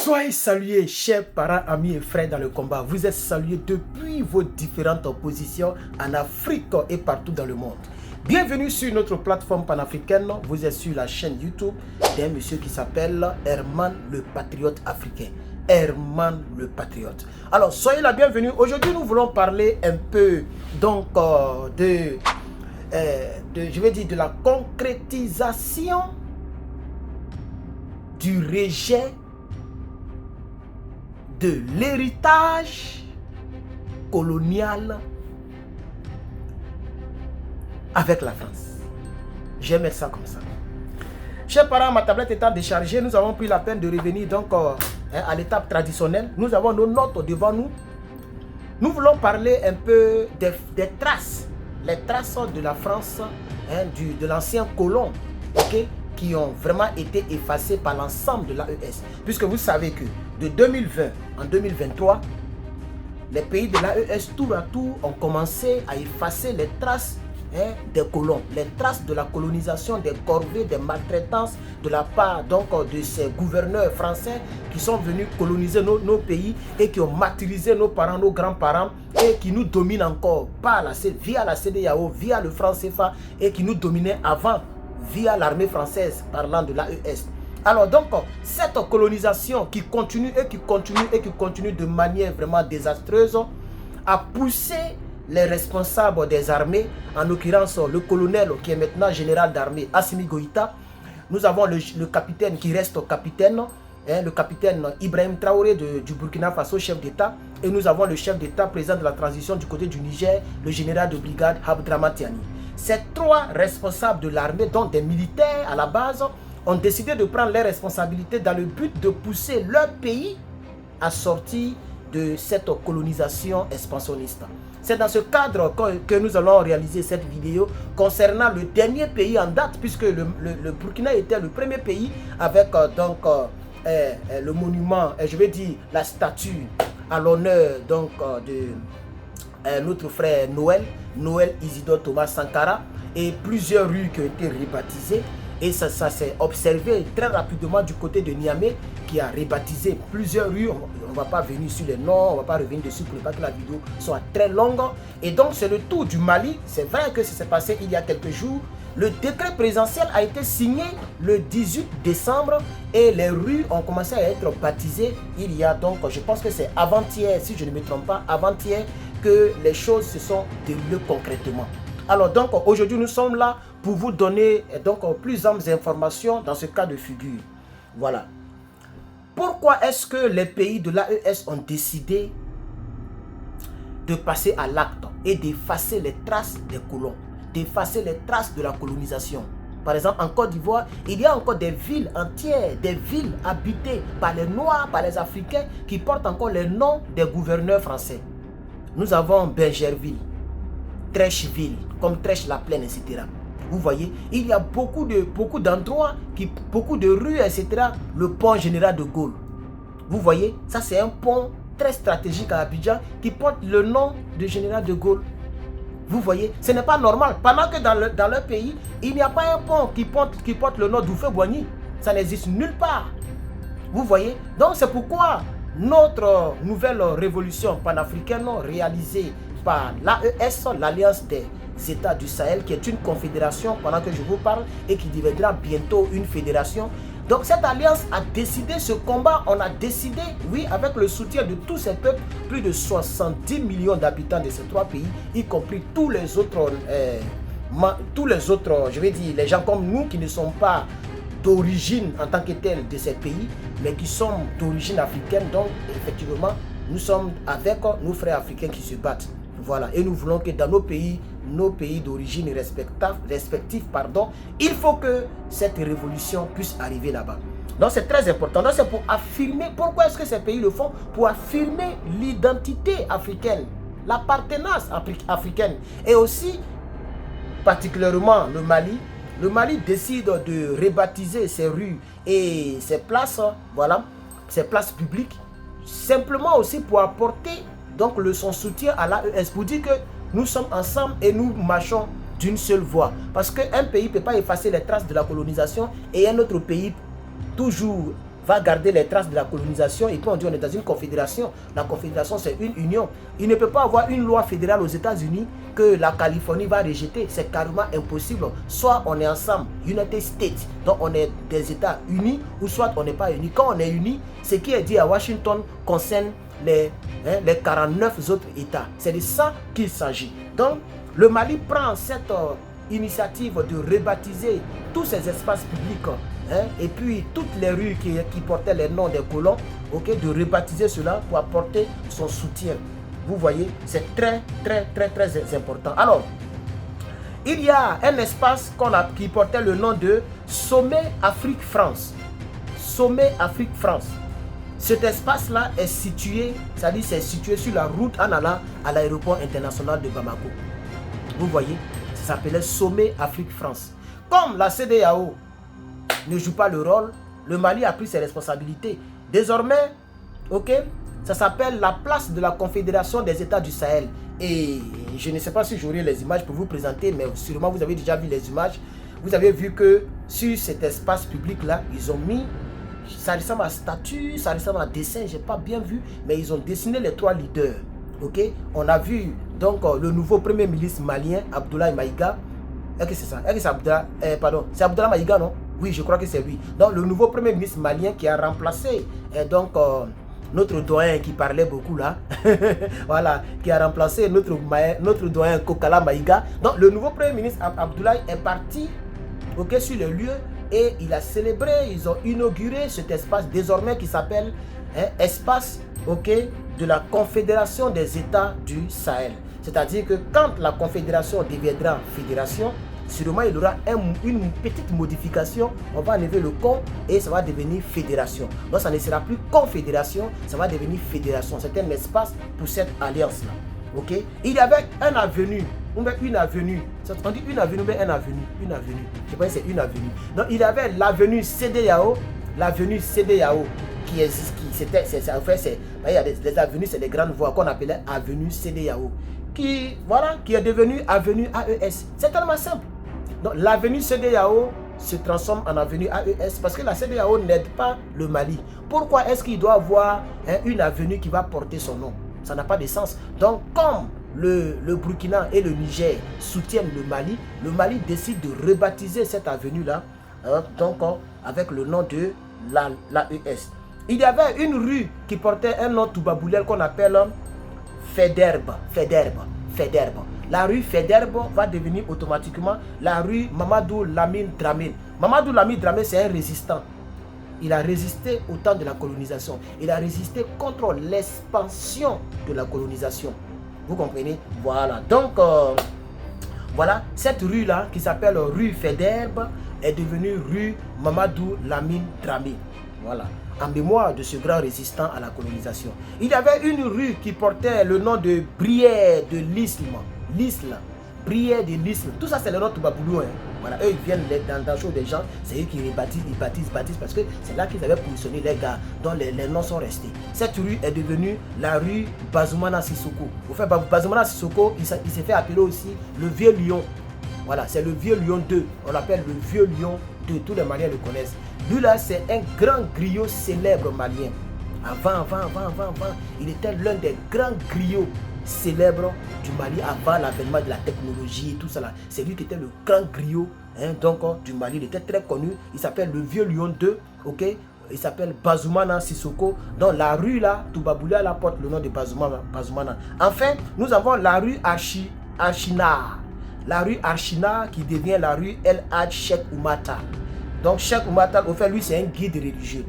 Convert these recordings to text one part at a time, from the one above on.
Soyez salués, chers parents, amis et frères dans le combat. Vous êtes salués depuis vos différentes positions en Afrique et partout dans le monde. Bienvenue sur notre plateforme panafricaine. Vous êtes sur la chaîne YouTube d'un monsieur qui s'appelle Herman le Patriote africain. Herman le Patriote. Alors, soyez la bienvenue. Aujourd'hui, nous voulons parler un peu donc de la concrétisation du rejet de l'héritage colonial avec la France. Je vais mettre ça comme ça. Chers parents, ma tablette étant déchargée, nous avons pris la peine de revenir donc à l'étape traditionnelle. Nous avons nos notes devant nous. Nous voulons parler un peu des traces, les traces de la France, de l'ancien colon, qui ont vraiment été effacées par l'ensemble de l'AES. Puisque vous savez que de 2020 en 2023, les pays de l'AES tour à tour ont commencé à effacer les traces des colons, les traces de la colonisation, des corvées, des maltraitances de la part donc de ces gouverneurs français qui sont venus coloniser nos pays et qui ont martyrisé nos parents, nos grands-parents et qui nous dominent encore via la CEDEAO, via le franc CFA et qui nous dominaient avant via l'armée française parlant de l'AES. Alors donc, cette colonisation qui continue de manière vraiment désastreuse a poussé les responsables des armées, en l'occurrence le colonel qui est maintenant général d'armée Assimi Goïta. Nous avons le capitaine qui reste capitaine, le capitaine Ibrahim Traoré du Burkina Faso, chef d'État. Et nous avons le chef d'État président de la transition du côté du Niger, le général de brigade Abdraman Tiani. Ces trois responsables de l'armée, dont des militaires à la base, ont décidé de prendre leurs responsabilités dans le but de pousser leur pays à sortir de cette colonisation expansionniste. C'est dans ce cadre que nous allons réaliser cette vidéo concernant le dernier pays en date, puisque le Burkina était le premier pays avec le monument, je vais dire la statue à l'honneur de notre frère Noël Isidore Thomas Sankara, et plusieurs rues qui ont été rebaptisées. Et ça s'est observé très rapidement du côté de Niamey qui a rebaptisé plusieurs rues. On ne va pas venir sur les noms, on ne va pas revenir dessus pour ne pas que la vidéo soit très longue. Et donc c'est le tour du Mali. C'est vrai que ça s'est passé il y a quelques jours. Le décret présidentiel a été signé le 18 décembre et les rues ont commencé à être baptisées. Il y a donc, je pense que c'est avant-hier, si je ne me trompe pas, avant-hier que les choses se sont déroulées concrètement. Alors donc aujourd'hui nous sommes là pour vous donner donc plus amples informations dans ce cas de figure. Voilà. Pourquoi est-ce que les pays de l'AES ont décidé de passer à l'acte et d'effacer les traces des colons, d'effacer les traces de la colonisation? Par exemple, en Côte d'Ivoire, il y a encore des villes entières, des villes habitées par les Noirs, par les Africains, qui portent encore les noms des gouverneurs français. Nous avons Bergerville, Trècheville, comme Trèche-la-Plaine, etc. Vous voyez, il y a beaucoup d'endroits, beaucoup de rues, etc. Le pont Général de Gaulle. Vous voyez, ça c'est un pont très stratégique à Abidjan qui porte le nom de Général de Gaulle. Vous voyez, ce n'est pas normal. Pendant que dans leur pays, il n'y a pas un pont qui porte le nom d'Oufé-Boigny. Ça n'existe nulle part. Vous voyez, donc c'est pourquoi notre nouvelle révolution panafricaine réalisée par l'AES, l'Alliance des États du Sahel, qui est une confédération pendant que je vous parle et qui deviendra bientôt une fédération. Donc cette alliance a décidé ce combat, on a décidé, oui, avec le soutien de tous ces peuples, plus de 70 millions d'habitants de ces trois pays, y compris tous les autres, je vais dire, les gens comme nous qui ne sont pas d'origine en tant que tels de ces pays, mais qui sont d'origine africaine. Donc effectivement, nous sommes avec nos frères africains qui se battent. Voilà, et nous voulons que dans nos pays d'origine respectifs, il faut que cette révolution puisse arriver là-bas. Donc c'est très important. Donc c'est pour affirmer, pourquoi est-ce que ces pays le font? Pour affirmer l'identité africaine, l'appartenance africaine. Et aussi, particulièrement le Mali. Le Mali décide de rebaptiser ses rues et ses places, voilà, ses places publiques, simplement aussi pour apporter donc son soutien à l'AES, pour dire que nous sommes ensemble et nous marchons d'une seule voix. Parce qu'un pays ne peut pas effacer les traces de la colonisation et un autre pays toujours va garder les traces de la colonisation. Et puis on dit on est dans une confédération. La confédération, c'est une union. Il ne peut pas avoir une loi fédérale aux États-Unis que la Californie va rejeter. C'est carrément impossible. Soit on est ensemble, United States, donc on est des États unis, ou soit on n'est pas unis. Quand on est unis, ce qui est dit à Washington concerne les 49 autres États. C'est de ça qu'il s'agit. Donc, le Mali prend cette initiative de rebaptiser tous ces espaces publics et puis toutes les rues qui portaient les noms des colons, de rebaptiser cela pour apporter son soutien. Vous voyez, c'est très important. Alors, il y a un espace qui portait le nom de Sommet Afrique-France. Sommet Afrique-France. Cet espace-là est situé, c'est-à-dire c'est situé sur la route en allant à l'aéroport international de Bamako. Vous voyez, ça s'appelait Sommet Afrique-France. Comme la CEDEAO ne joue pas le rôle, le Mali a pris ses responsabilités. Désormais, ça s'appelle la place de la Confédération des États du Sahel. Et je ne sais pas si j'aurai les images pour vous présenter, mais sûrement vous avez déjà vu les images. Vous avez vu que sur cet espace public-là, ils ont mis, ça ressemble à statue, ça ressemble à dessin, je n'ai pas bien vu, mais ils ont dessiné les 3 leaders. On a vu donc le nouveau premier ministre malien, Abdoulaye Maïga. Est-ce que c'est ça? Est-ce que c'est Abdoulaye, pardon, c'est Abdoulaye Maïga, non? Oui, je crois que c'est lui. Donc le nouveau premier ministre malien qui a remplacé notre doyen qui parlait beaucoup là, voilà, qui a remplacé notre doyen Kokala Maïga. Donc le nouveau premier ministre Abdoulaye est parti sur le lieu et il a célébré, ils ont inauguré cet espace désormais qui s'appelle espace de la Confédération des États du Sahel. C'est-à-dire que quand la Confédération deviendra fédération, sûrement il y aura une petite modification, on va enlever le con et ça va devenir fédération. Donc ça ne sera plus confédération, ça va devenir fédération. C'est un espace pour cette alliance-là. Il y avait une avenue. On dit une avenue, mais une avenue. Je pense que c'est une avenue. Donc il y avait l'avenue CEDEAO, qui existe, il y a des avenues, c'est des grandes voies qu'on appelait avenue CEDEAO, qui est devenue avenue AES. C'est tellement simple. Donc l'avenue CEDEAO se transforme en avenue AES parce que la CEDEAO n'aide pas le Mali. Pourquoi est-ce qu'il doit avoir une avenue qui va porter son nom? Ça n'a pas de sens. Donc comme le Burkina et le Niger soutiennent le Mali décide de rebaptiser cette avenue-là avec le nom de l'AES. Il y avait une rue qui portait un nom toubaboulel qu'on appelle Faidherbe. La rue Faidherbe va devenir automatiquement la rue Mamadou Lamine Dramé. Mamadou Lamine Dramé, c'est un résistant. Il a résisté au temps de la colonisation. Il a résisté contre l'expansion de la colonisation. Vous comprenez? Voilà. Donc, voilà, cette rue-là, qui s'appelle rue Faidherbe, est devenue rue Mamadou Lamine Dramé. Voilà. En mémoire de ce grand résistant à la colonisation. Il y avait une rue qui portait le nom de Brière de l'Isle. Brière de l'Isle. Tout ça, c'est le nom de Baboulou. Voilà, eux, ils viennent dans le show des gens. C'est eux qui rebâtissent, ils bâtissent parce que c'est là qu'ils avaient positionné les gars, dont les noms sont restés. Cette rue est devenue la rue Bazoumana Sissoko. Au fait, Bazoumana Sissoko, il s'est fait appeler aussi le Vieux Lion. Voilà, c'est le Vieux Lion 2. On l'appelle le Vieux Lion 2. Tous les Maliens le connaissent. Lui là, c'est un grand griot célèbre malien. Avant, il était l'un des grands griots célèbres du Mali avant l'avènement de la technologie et tout ça là. C'est lui qui était le grand griot du Mali. Il était très connu. Il s'appelle le Vieux Lion 2. Il s'appelle Bazoumana Sissoko. Donc la rue là, Toubaboulia là porte le nom de Bazoumana. Enfin, nous avons la rue Archina. La rue Archina qui devient la rue El Hadj Cheikh Oumata. Donc Cheikh Oumata, au fait, lui c'est un guide religieux.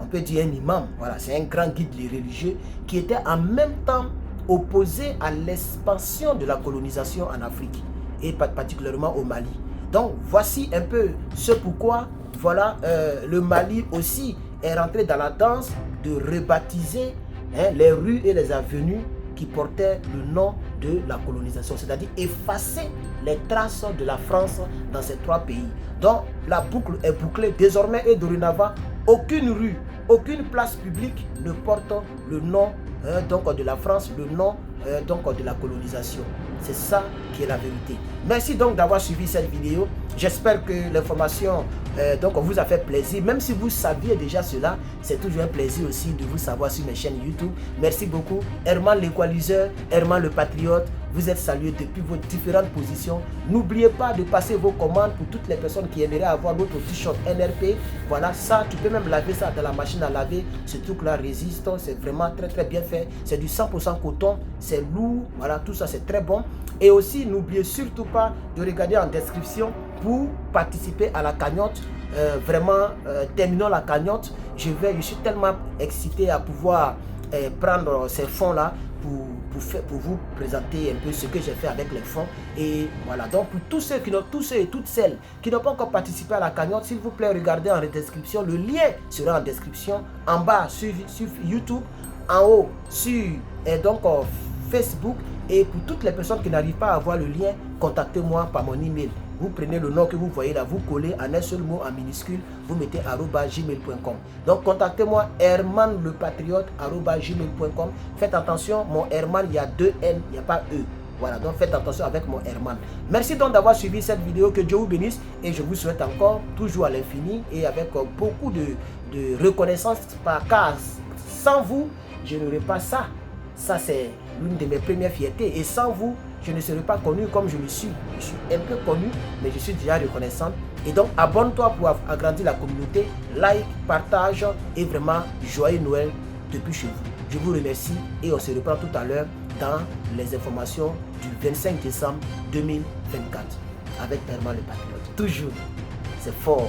On peut dire un imam. Voilà, c'est un grand guide religieux qui était en même temps opposé à l'expansion de la colonisation en Afrique et particulièrement au Mali. Donc voici un peu ce pourquoi le Mali aussi est rentré dans la danse de rebaptiser les rues et les avenues qui portaient le nom de la colonisation, c'est-à-dire effacer les traces de la France dans ces 3 pays. Donc la boucle est bouclée désormais et dorénavant, aucune rue, aucune place publique ne porte le nom donc de la France, le nom donc de la colonisation. C'est ça qui est la vérité. Merci donc d'avoir suivi cette vidéo. J'espère que l'information donc vous a fait plaisir. Même si vous saviez déjà cela, c'est toujours un plaisir aussi de vous savoir sur mes chaînes YouTube. Merci beaucoup. Herman l'équaliseur, Herman le patriote, vous êtes salués depuis vos différentes positions. N'oubliez pas de passer vos commandes pour toutes les personnes qui aimeraient avoir notre t-shirt NRP. Voilà, ça, tu peux même laver ça dans la machine à laver. Ce truc-là résiste, c'est vraiment très bien fait. C'est du 100% coton, c'est lourd. Voilà, tout ça, c'est très bon. Et aussi, n'oubliez surtout pas de regarder en description pour participer à la cagnotte. Terminons la cagnotte. Je suis tellement excité à pouvoir prendre ces fonds-là pour vous présenter un peu ce que j'ai fait avec les fonds. Et voilà, donc pour tous ceux et toutes celles qui n'ont pas encore participé à la cagnotte, s'il vous plaît, regardez en description. Le lien sera en description, en bas sur YouTube, en haut sur Facebook. Et pour toutes les personnes qui n'arrivent pas à avoir le lien, contactez-moi par mon email. Vous prenez le nom que vous voyez là, vous collez en un seul mot en minuscule, vous mettez @gmail.com. Donc contactez-moi hermanlepatriote@gmail.com. Faites attention, mon Herman, il y a 2 N, il n'y a pas E. Voilà, donc faites attention avec mon Herman. Merci donc d'avoir suivi cette vidéo, que Dieu vous bénisse et je vous souhaite encore toujours à l'infini et avec beaucoup de reconnaissance, car sans vous, je n'aurais pas ça. Ça, c'est l'une de mes premières fiertés. Et sans vous, je ne serais pas connu comme je le suis. Je suis un peu connu, mais je suis déjà reconnaissant. Et donc, abonne-toi pour agrandir la communauté. Like, partage et vraiment, joyeux Noël depuis chez vous. Je vous remercie et on se reprend tout à l'heure dans les informations du 25 décembre 2024 avec Herman le Patriote. Toujours, c'est fort.